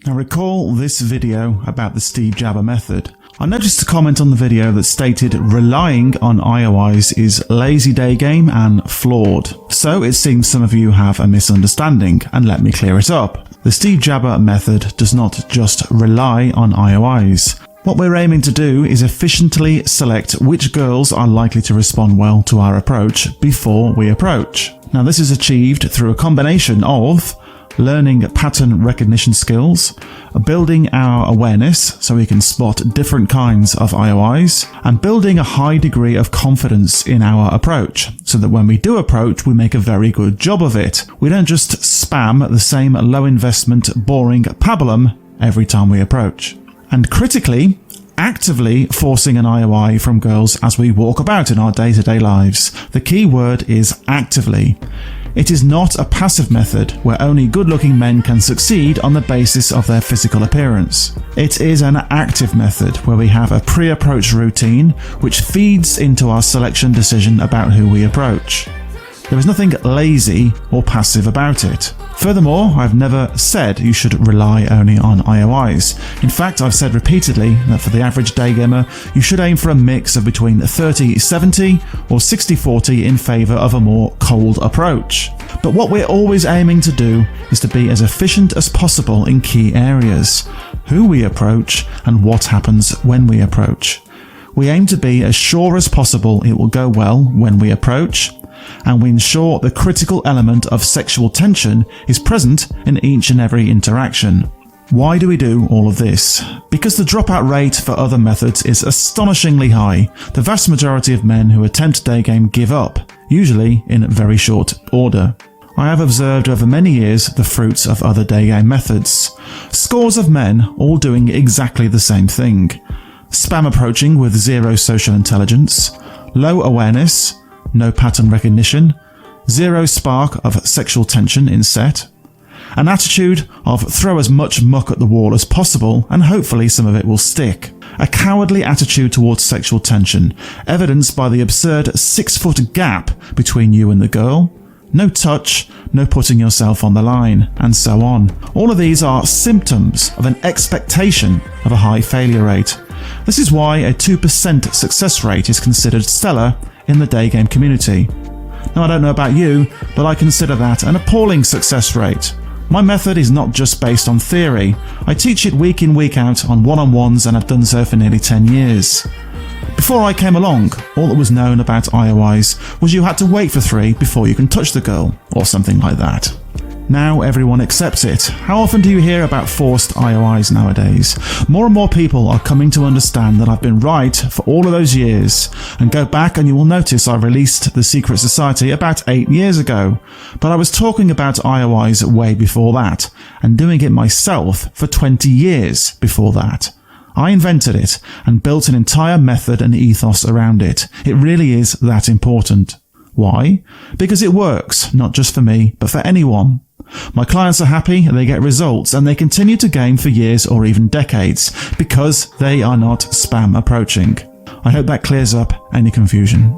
Now recall this video about the Steve Jabber method. I noticed a comment on the video that stated relying on IOIs is lazy day game and flawed. So it seems some of you have a misunderstanding, and let me clear it up. The Steve Jabber method does not just rely on IOIs. What we're aiming to do is efficiently select which girls are likely to respond well to our approach before we approach. Now this is achieved through a combination of learning pattern recognition skills, building our awareness so we can spot different kinds of IOIs, and building a high degree of confidence in our approach so that when we do approach we make a very good job of it. We don't just spam the same low investment boring pabulum every time we approach. And critically, actively forcing an IOI from girls as we walk about in our day-to-day lives. The key word is actively. It is not a passive method where only good-looking men can succeed on the basis of their physical appearance. It is an active method where we have a pre-approach routine which feeds into our selection decision about who we approach. There is nothing lazy or passive about it. Furthermore, I've never said you should rely only on IOIs. In fact, I've said repeatedly that for the average day gamer, you should aim for a mix of between 30-70 or 60-40 in favour of a more cold approach. But what we're always aiming to do is to be as efficient as possible in key areas: who we approach and what happens when we approach. We aim to be as sure as possible it will go well when we approach, and we ensure the critical element of sexual tension is present in each and every interaction. Why do we do all of this? Because the dropout rate for other methods is astonishingly high. The vast majority of men who attempt day game give up, usually in very short order. I have observed over many years the fruits of other day game methods. Scores of men all doing exactly the same thing. Spam approaching with zero social intelligence, low awareness, no pattern recognition, zero spark of sexual tension in set, an attitude of throw as much muck at the wall as possible and hopefully some of it will stick, a cowardly attitude towards sexual tension, evidenced by the absurd 6-foot gap between you and the girl, no touch, no putting yourself on the line, and so on. All of these are symptoms of an expectation of a high failure rate. This is why a 2% success rate is considered stellar in the day game community. Now I don't know about you, but I consider that an appalling success rate. My method is not just based on theory. I teach it week in, week out on one-on-ones, and I've done so for nearly 10 years. Before I came along, all that was known about IOIs was you had to wait for 3 before you can touch the girl, or something like that. Now everyone accepts it. How often do you hear about forced IOIs nowadays? More and more people are coming to understand that I've been right for all of those years. And go back and you will notice I released The Secret Society about 8 years ago. But I was talking about IOIs way before that, and doing it myself for 20 years before that. I invented it and built an entire method and ethos around it. It really is that important. Why? Because it works, not just for me, but for anyone. My clients are happy, they get results, and they continue to game for years or even decades because they are not spam approaching. I hope that clears up any confusion.